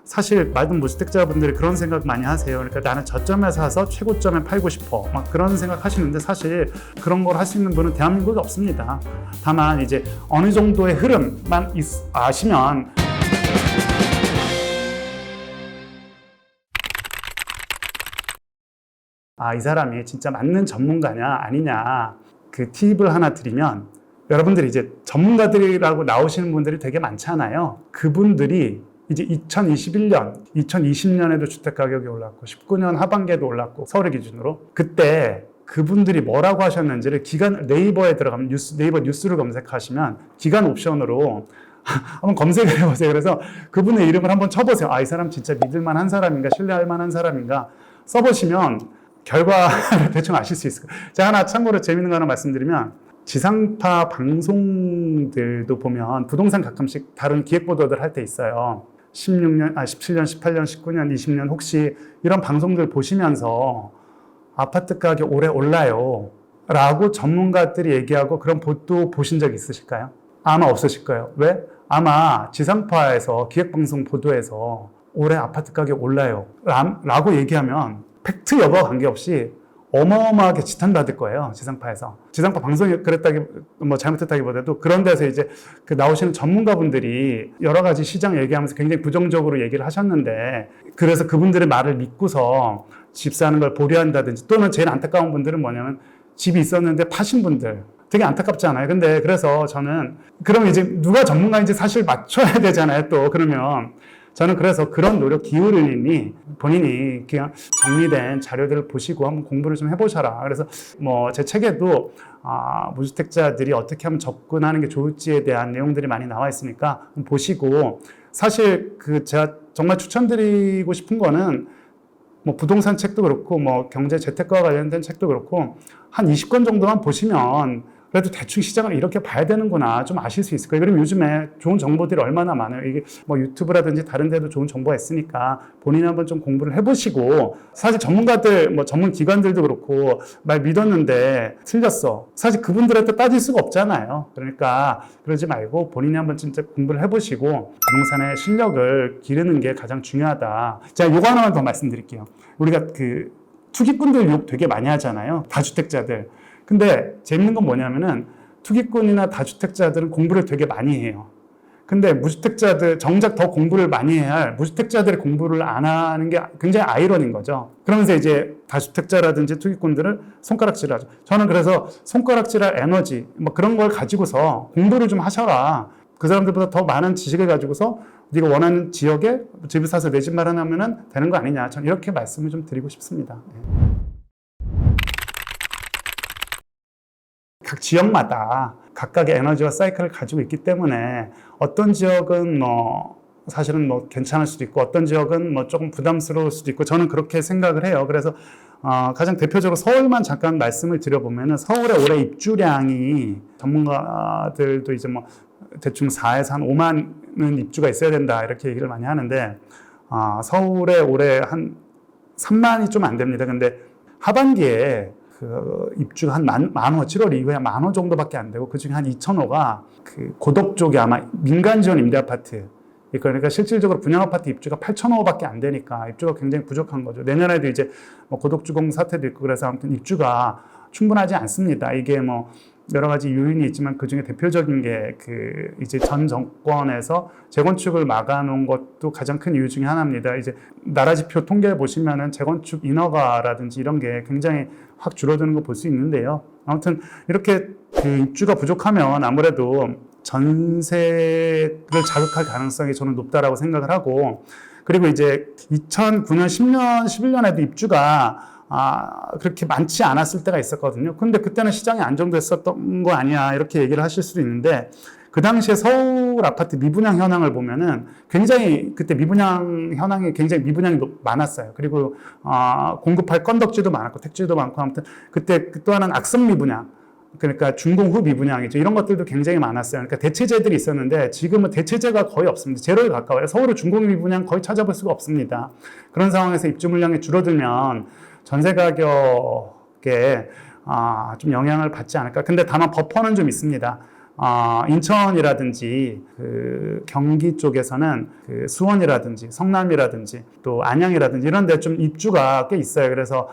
사실 많은 무주택자분들이 그런 생각 많이 하세요. 그러니까 나는 저점에 사서 최고점에 팔고 싶어. 막 그런 생각 하시는데 사실 그런 걸 할 수 있는 분은 대한민국에 없습니다. 다만 이제 어느 정도의 흐름만 아시면 이 사람이 진짜 맞는 전문가냐 아니냐 그 팁을 하나 드리면 여러분들이 이제 전문가들이라고 나오시는 분들이 되게 많잖아요. 그분들이 이제 2021년, 2020년에도 주택 가격이 올랐고 19년 하반기에도 올랐고 서울의 기준으로 그때 그분들이 뭐라고 하셨는지를 네이버에 들어가면 네이버 뉴스를 검색하시면 기간 옵션으로 한번 검색을 해보세요. 그래서 그분의 이름을 한번 쳐보세요. 이 사람 진짜 믿을만한 사람인가 신뢰할 만한 사람인가 써보시면 결과를 대충 아실 수 있을 거예요. 제가 하나 참고로 재밌는 거 하나 말씀드리면 지상파 방송들도 보면 부동산 가끔씩 다른 기획보도들 할 때 있어요. 17년, 18년, 19년, 20년 혹시 이런 방송들 보시면서 아파트 가격 올해 올라요 라고 전문가들이 얘기하고 그런 보도 보신 적 있으실까요? 아마 없으실 거예요. 왜? 아마 지상파에서 기획방송 보도에서 올해 아파트 가격 올라요 라고 얘기하면 팩트 여부와 관계없이 어마어마하게 지탄받을 거예요. 지상파에서. 지상파 방송이 잘못했다기보다도 그런 데서 이제 그 나오시는 전문가분들이 여러 가지 시장 얘기하면서 굉장히 부정적으로 얘기를 하셨는데 그래서 그분들의 말을 믿고서 집 사는 걸 보류한다든지 또는 제일 안타까운 분들은 뭐냐면 집이 있었는데 파신 분들 되게 안타깝잖아요. 근데 그래서 저는 그럼 이제 누가 전문가인지 사실 맞춰야 되잖아요. 또 그러면 저는 그래서 그런 노력 기울이니 본인이 그냥 정리된 자료들을 보시고 한번 공부를 좀 해보셔라. 그래서 제 책에도 무주택자들이 어떻게 하면 접근하는 게 좋을지에 대한 내용들이 많이 나와 있으니까 보시고 사실 제가 정말 추천드리고 싶은 거는 부동산 책도 그렇고 경제 재테크와 관련된 책도 그렇고 한 20권 정도만 보시면 그래도 대충 시장을 이렇게 봐야 되는구나 좀 아실 수 있을 거예요. 그리고 요즘에 좋은 정보들이 얼마나 많아요. 이게 유튜브라든지 다른 데도 좋은 정보가 있으니까 본인이 한번 좀 공부를 해보시고 사실 전문가들, 전문 기관들도 그렇고 말 믿었는데 틀렸어. 사실 그분들한테 따질 수가 없잖아요. 그러니까 그러지 말고 본인이 한번 진짜 공부를 해보시고 부동산의 실력을 기르는 게 가장 중요하다. 제가 요거 하나만 더 말씀드릴게요. 우리가 투기꾼들 욕 되게 많이 하잖아요. 다주택자들. 근데 재밌는 건 뭐냐면은 투기꾼이나 다주택자들은 공부를 되게 많이 해요. 근데 무주택자들 정작 더 공부를 많이 해야 할 무주택자들이 공부를 안 하는 게 굉장히 아이러니인 거죠. 그러면서 이제 다주택자라든지 투기꾼들을 손가락질하죠. 저는 그래서 손가락질할 에너지 그런 걸 가지고서 공부를 좀 하셔라. 그 사람들보다 더 많은 지식을 가지고서 네가 원하는 지역에 집을 사서 내 집 마련하면 되는 거 아니냐. 저는 이렇게 말씀을 좀 드리고 싶습니다. 각 지역마다 각각의 에너지와 사이클을 가지고 있기 때문에 어떤 지역은 사실은 괜찮을 수도 있고 어떤 지역은 조금 부담스러울 수도 있고 저는 그렇게 생각을 해요. 그래서 가장 대표적으로 서울만 잠깐 말씀을 드려보면은 서울의 올해 입주량이 전문가들도 이제 대충 4에서 한 5만은 입주가 있어야 된다 이렇게 얘기를 많이 하는데 서울에 올해 한 3만이 좀 안 됩니다. 근데 하반기에 입주가 한 10,000호, 7월 이후에 10,000호 정도밖에 안 되고, 그 중에 한 2,000호가 고덕 쪽에 아마 민간 지원 임대 아파트. 그러니까 실질적으로 분양 아파트 입주가 8,000호밖에 안 되니까 입주가 굉장히 부족한 거죠. 내년에도 이제 고덕 주공 사태도 있고 그래서 아무튼 입주가 충분하지 않습니다. 이게 여러 가지 요인이 있지만 그 중에 대표적인 게 이제 전 정권에서 재건축을 막아놓은 것도 가장 큰 이유 중에 하나입니다. 이제 나라지표 통계 보시면은 재건축 인허가라든지 이런 게 굉장히 확 줄어드는 거 볼 수 있는데요. 아무튼 이렇게 입주가 부족하면 아무래도 전세를 자극할 가능성이 저는 높다라고 생각을 하고 그리고 이제 2009년, 10년, 11년에도 입주가 그렇게 많지 않았을 때가 있었거든요. 근데 그때는 시장이 안정됐었던 거 아니야 이렇게 얘기를 하실 수도 있는데 그 당시에 서울 아파트 미분양 현황을 보면은 굉장히 그때 미분양이 굉장히 많았어요. 그리고 공급할 건덕지도 많았고 택지도 많고 아무튼 그때 또 하나는 악성 미분양 그러니까 준공 후 미분양이죠. 이런 것들도 굉장히 많았어요. 그러니까 대체제들이 있었는데 지금은 대체제가 거의 없습니다. 제로에 가까워요. 서울의 준공 미분양 거의 찾아볼 수가 없습니다. 그런 상황에서 입주 물량이 줄어들면 전세 가격에 좀 영향을 받지 않을까. 근데 다만 버퍼는 좀 있습니다. 인천이라든지 그 경기 쪽에서는 그 수원이라든지 성남이라든지 또 안양이라든지 이런 데 좀 입주가 꽤 있어요. 그래서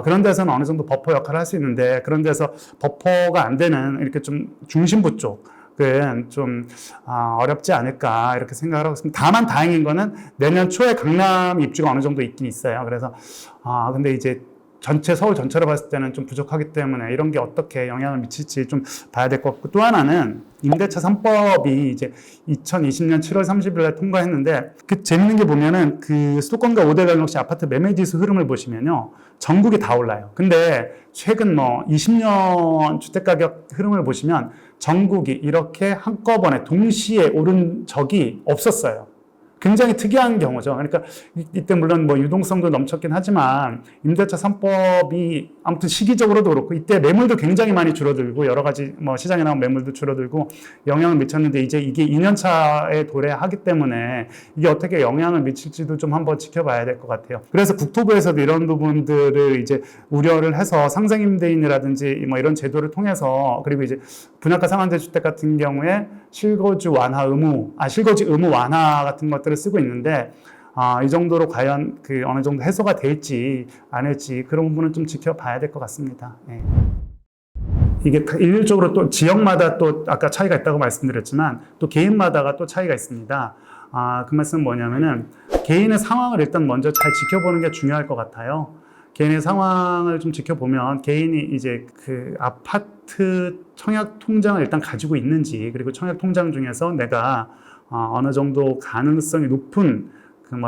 그런 데서는 어느 정도 버퍼 역할을 할 수 있는데, 그런 데서 버퍼가 안 되는 이렇게 좀 중심부 쪽은 좀 어렵지 않을까 이렇게 생각을 하고 있습니다. 다만 다행인 거는 내년 초에 강남 입주가 어느 정도 있긴 있어요. 그래서 근데 이제 서울 전체로 봤을 때는 좀 부족하기 때문에 이런 게 어떻게 영향을 미칠지 좀 봐야 될 것 같고, 또 하나는 임대차 3법이 이제 2020년 7월 30일에 통과했는데, 그 재밌는 게 보면은 그 수도권과 5대강역시 아파트 매매 지수 흐름을 보시면요, 전국이 다 올라요. 근데 최근 20년 주택가격 흐름을 보시면 전국이 이렇게 한꺼번에 동시에 오른 적이 없었어요. 굉장히 특이한 경우죠. 그러니까 이때 물론 유동성도 넘쳤긴 하지만 임대차 3법이 아무튼 시기적으로도 그렇고 이때 매물도 굉장히 많이 줄어들고 여러 가지 시장에 나온 매물도 줄어들고 영향을 미쳤는데, 이제 이게 2년 차에 도래하기 때문에 이게 어떻게 영향을 미칠지도 좀 한번 지켜봐야 될 것 같아요. 그래서 국토부에서도 이런 부분들을 이제 우려를 해서 상생임대인이라든지 이런 제도를 통해서, 그리고 이제 분양가 상한제 주택 같은 경우에 실거주 의무 완화 같은 것들을 쓰고 있는데, 이 정도로 과연 어느 정도 해소가 될지 안 할지 그런 부분은 좀 지켜봐야 될 것 같습니다. 네. 이게 일률적으로 또 지역마다 또 아까 차이가 있다고 말씀드렸지만 또 개인마다가 또 차이가 있습니다. 그 말씀은 뭐냐면은 개인의 상황을 일단 먼저 잘 지켜보는 게 중요할 것 같아요. 개인의 상황을 좀 지켜보면 개인이 이제 그 아파트 청약 통장을 일단 가지고 있는지, 그리고 청약 통장 중에서 내가 어느 정도 가능성이 높은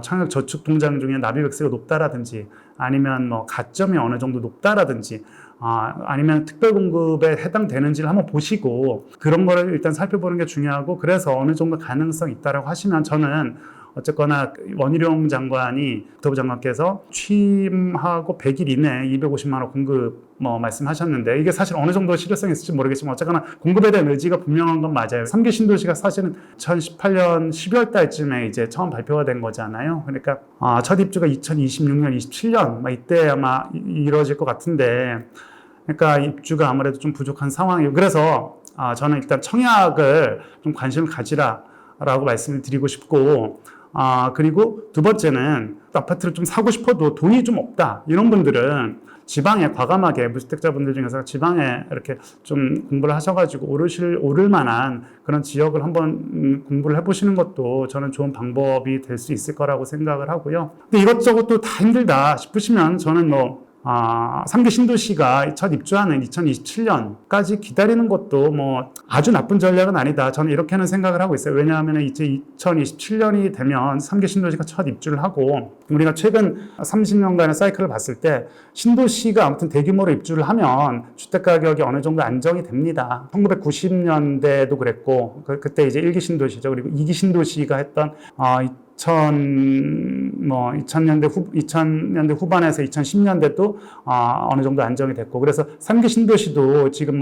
청약 저축 통장 중에 납입액수가 높다라든지, 아니면 가점이 어느 정도 높다라든지, 아니면 특별 공급에 해당되는지를 한번 보시고 그런 거를 일단 살펴보는 게 중요하고, 그래서 어느 정도 가능성이 있다라고 하시면, 저는 어쨌거나 원희룡 장관이 국토부 장관께서 취임하고 100일 이내에 250만 원 공급 말씀하셨는데, 이게 사실 어느 정도 실효성이 있을지 모르겠지만 어쨌거나 공급에 대한 의지가 분명한 건 맞아요. 3기 신도시가 사실은 2018년 12월 달쯤에 이제 처음 발표가 된 거잖아요. 그러니까 첫 입주가 2026년, 27년 이때 아마 이루어질 것 같은데, 그러니까 입주가 아무래도 좀 부족한 상황이고, 그래서 저는 일단 청약을 좀 관심을 가지라라고 말씀을 드리고 싶고, 그리고 두 번째는 아파트를 좀 사고 싶어도 돈이 좀 없다, 이런 분들은 지방에 과감하게, 무주택자분들 중에서 지방에 이렇게 좀 공부를 하셔가지고 오를 만한 그런 지역을 한번 공부를 해보시는 것도 저는 좋은 방법이 될 수 있을 거라고 생각을 하고요. 근데 이것저것 또 다 힘들다 싶으시면 저는 3기 신도시가 첫 입주하는 2027년까지 기다리는 것도 아주 나쁜 전략은 아니다, 저는 이렇게는 생각을 하고 있어요. 왜냐하면 이제 2027년이 되면 3기 신도시가 첫 입주를 하고, 우리가 최근 30년간의 사이클을 봤을 때 신도시가 아무튼 대규모로 입주를 하면 주택가격이 어느 정도 안정이 됩니다. 1990년대도 그랬고, 그때 이제 1기 신도시죠. 그리고 2기 신도시가 했던 2000년대 후반에서 2010년대도 어느 정도 안정이 됐고, 그래서 3기 신도시도 지금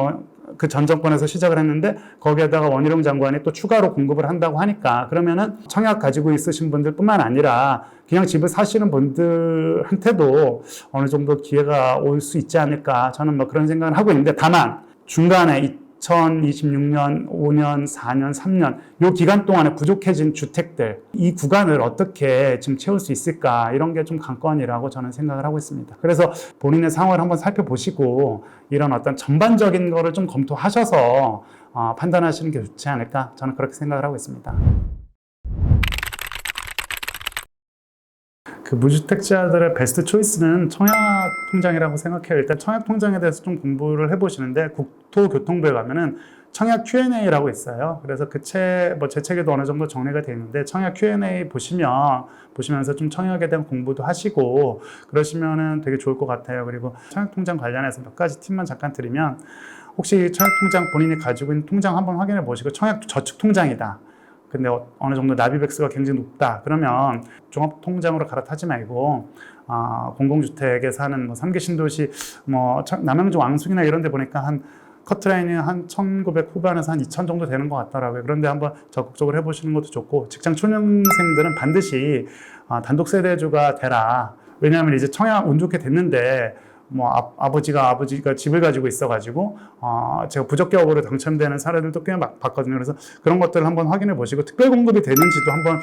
그 전 정권에서 시작을 했는데, 거기에다가 원희룡 장관이 또 추가로 공급을 한다고 하니까, 그러면은 청약 가지고 있으신 분들뿐만 아니라 그냥 집을 사시는 분들한테도 어느 정도 기회가 올 수 있지 않을까, 저는 그런 생각을 하고 있는데, 다만 중간에 2026년, 5년, 4년, 3년 이 기간 동안에 부족해진 주택들, 이 구간을 어떻게 지금 채울 수 있을까, 이런 게 좀 관건이라고 저는 생각을 하고 있습니다. 그래서 본인의 상황을 한번 살펴보시고 이런 어떤 전반적인 거를 좀 검토하셔서 판단하시는 게 좋지 않을까, 저는 그렇게 생각을 하고 있습니다. 그 무주택자들의 베스트 초이스는 청약통장이라고 생각해요. 일단 청약통장에 대해서 좀 공부를 해보시는데, 국토교통부에 가면은 청약 Q&A라고 있어요. 그래서 제 책에도 어느 정도 정리가 되어 있는데, 청약 Q&A 보시면서 좀 청약에 대한 공부도 하시고 그러시면은 되게 좋을 것 같아요. 그리고 청약통장 관련해서 몇 가지 팁만 잠깐 드리면, 혹시 청약통장 본인이 가지고 있는 통장 한번 확인해 보시고, 청약 저축통장이다, 근데 어느 정도 납입액수가 굉장히 높다, 그러면 종합통장으로 갈아타지 말고 공공주택에 사는 3기 신도시 남양주 왕숙이나 이런 데 보니까 한 커트라인이 한 1900 후반에서 한 2000 정도 되는 것 같더라고요. 그런데 한번 적극적으로 해보시는 것도 좋고, 직장 초년생들은 반드시 단독 세대주가 되라. 왜냐하면 이제 청약 운 좋게 됐는데 뭐 아버지가 집을 가지고 있어가지고 제가 부적격으로 당첨되는 사례들도 꽤 봤거든요. 그래서 그런 것들을 한번 확인해 보시고 특별 공급이 되는지도 한번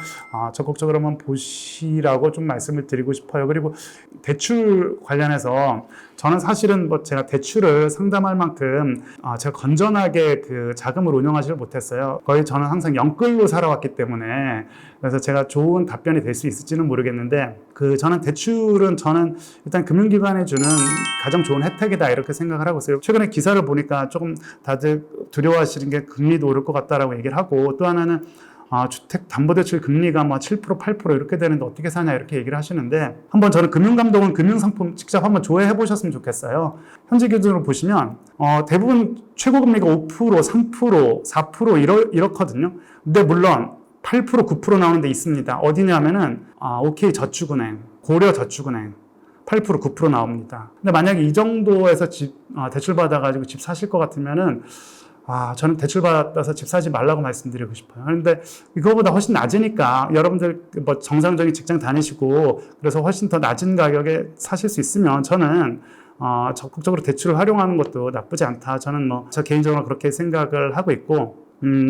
적극적으로 한번 보시라고 좀 말씀을 드리고 싶어요. 그리고 대출 관련해서 저는 사실은 뭐 제가 대출을 상담할 만큼 제가 건전하게 그 자금을 운영하지를 못했어요. 거의 저는 항상 영끌로 살아왔기 때문에 그래서 제가 좋은 답변이 될 수 있을지는 모르겠는데 저는 대출은 저는 일단 금융기관에 주는 가장 좋은 혜택이다 이렇게 생각을 하고 있어요. 최근에 기사를 보니까 조금 다들 두려워하시는 게 금리도 오를 것 같다라고 얘기를 하고 또 하나는 주택담보대출 금리가 뭐 7%, 8% 이렇게 되는데 어떻게 사냐 이렇게 얘기를 하시는데 한번 저는 금융감독원 금융상품 직접 한번 조회해 보셨으면 좋겠어요. 현재 기준으로 보시면 대부분 최고금리가 5%, 3%, 4% 이렇거든요. 근데 물론 8%, 9% 나오는 데 있습니다. 어디냐면은 OK저축은행, 고려저축은행 8%, 9% 나옵니다. 근데 만약에 이 정도에서 대출 받아가지고 집 사실 것 같으면은 저는 대출 받아서 집 사지 말라고 말씀드리고 싶어요. 그런데 이거보다 훨씬 낮으니까 여러분들 뭐 정상적인 직장 다니시고 그래서 훨씬 더 낮은 가격에 사실 수 있으면 저는 적극적으로 대출을 활용하는 것도 나쁘지 않다. 저는 저 개인적으로 그렇게 생각을 하고 있고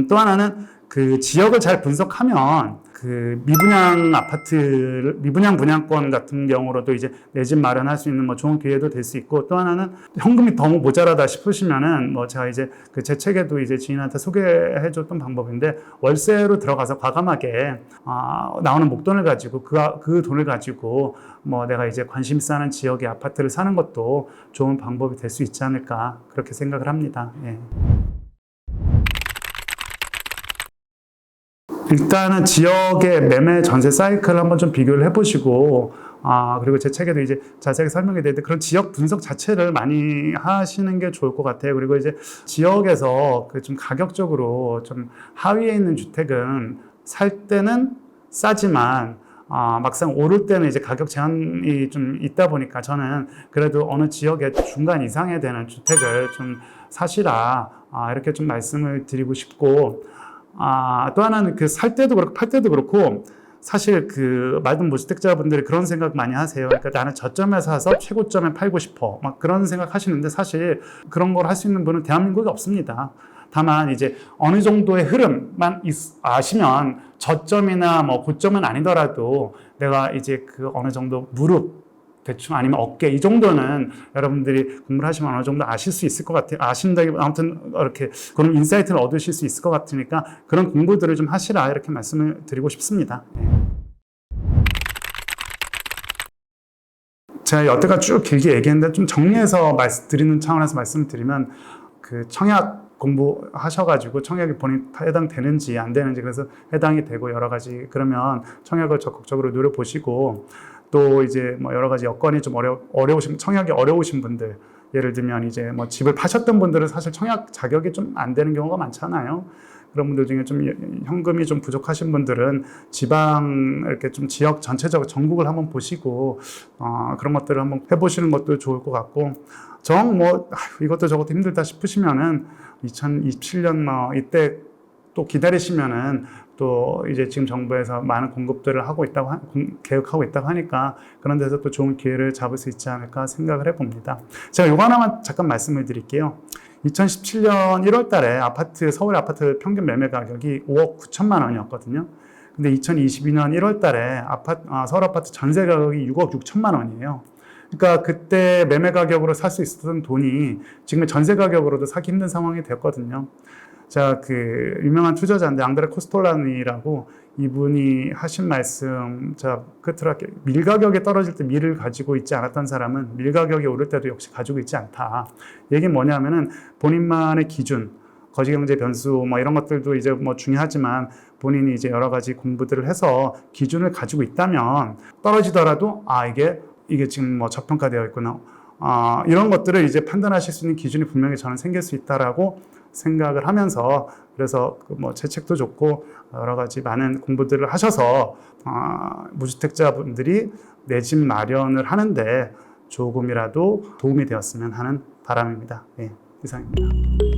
또 하나는 그 지역을 잘 분석하면 그 미분양 분양권 같은 경우로도 이제 내 집 마련할 수 있는 좋은 기회도 될 수 있고 또 하나는 현금이 너무 모자라다 싶으시면은 제가 이제 제 책에도 이제 지인한테 소개해 줬던 방법인데 월세로 들어가서 과감하게 나오는 목돈을 가지고 그 돈을 가지고 내가 이제 관심 있어 하는 지역의 아파트를 사는 것도 좋은 방법이 될 수 있지 않을까 그렇게 생각을 합니다. 예. 일단은 지역의 매매 전세 사이클을 한번 좀 비교를 해보시고 그리고 제 책에도 이제 자세하게 설명이 되는데 그런 지역 분석 자체를 많이 하시는 게 좋을 것 같아요. 그리고 이제 지역에서 좀 가격적으로 좀 하위에 있는 주택은 살 때는 싸지만 막상 오를 때는 이제 가격 제한이 좀 있다 보니까 저는 그래도 어느 지역의 중간 이상에 되는 주택을 좀 사시라 이렇게 좀 말씀을 드리고 싶고 또 하나는 살 때도 그렇고 팔 때도 그렇고 사실 말든 무주택자분들이 그런 생각 많이 하세요. 그러니까 나는 저점에 사서 최고점에 팔고 싶어. 막 그런 생각 하시는데 사실 그런 걸 할 수 있는 분은 대한민국에 없습니다. 다만 이제 어느 정도의 흐름만 아시면 저점이나 고점은 아니더라도 내가 이제 어느 정도 무릎 대충 아니면 어깨 이 정도는 여러분들이 공부를 하시면 어느 정도 아실 수 있을 것 같아요. 아신다기 아무튼 이렇게 그런 인사이트를 얻으실 수 있을 것 같으니까 그런 공부들을 좀 하시라 이렇게 말씀을 드리고 싶습니다. 제가 여태까지 쭉 길게 얘기했는데 좀 정리해서 드리는 차원에서 말씀을 드리면 청약 공부하셔가지고 청약이 본인 해당되는지 안 되는지 그래서 해당이 되고 여러 가지 그러면 청약을 적극적으로 노려보시고 또 이제 여러 가지 여건이 좀 어려우신 청약이 어려우신 분들 예를 들면 이제 집을 파셨던 분들은 사실 청약 자격이 좀 안 되는 경우가 많잖아요. 그런 분들 중에 좀 현금이 좀 부족하신 분들은 지방 이렇게 좀 지역 전체적으로 전국을 한번 보시고 그런 것들을 한번 해보시는 것도 좋을 것 같고 이것도 저것도 힘들다 싶으시면은 2027년 이때 또 기다리시면은 또 이제 지금 정부에서 많은 공급들을 계획하고 있다고 하니까 그런 데서 또 좋은 기회를 잡을 수 있지 않을까 생각을 해봅니다. 제가 이거 하나만 잠깐 말씀을 드릴게요. 2017년 1월 달에 서울 아파트 평균 매매 가격이 5억 9천만 원이었거든요. 근데 2022년 1월 달에 서울 아파트 전세 가격이 6억 6천만 원이에요. 그러니까 그때 매매 가격으로 살 수 있었던 돈이 지금 전세 가격으로도 사기 힘든 상황이 됐거든요. 자, 유명한 투자자인데 앙드레 코스톨라니라고 이분이 하신 말씀, 끝으로 할게요. 밀 가격이 떨어질 때 밀을 가지고 있지 않았던 사람은 밀 가격이 오를 때도 역시 가지고 있지 않다. 얘기는 뭐냐면은 본인만의 기준, 거시경제 변수 이런 것들도 이제 중요하지만 본인이 이제 여러 가지 공부들을 해서 기준을 가지고 있다면 떨어지더라도 이게 지금 저평가되어 있구나. 이런 것들을 이제 판단하실 수 있는 기준이 분명히 저는 생길 수 있다라고 생각을 하면서 그래서 제 책도 좋고 여러 가지 많은 공부들을 하셔서 무주택자분들이 내 집 마련을 하는데 조금이라도 도움이 되었으면 하는 바람입니다. 네, 이상입니다.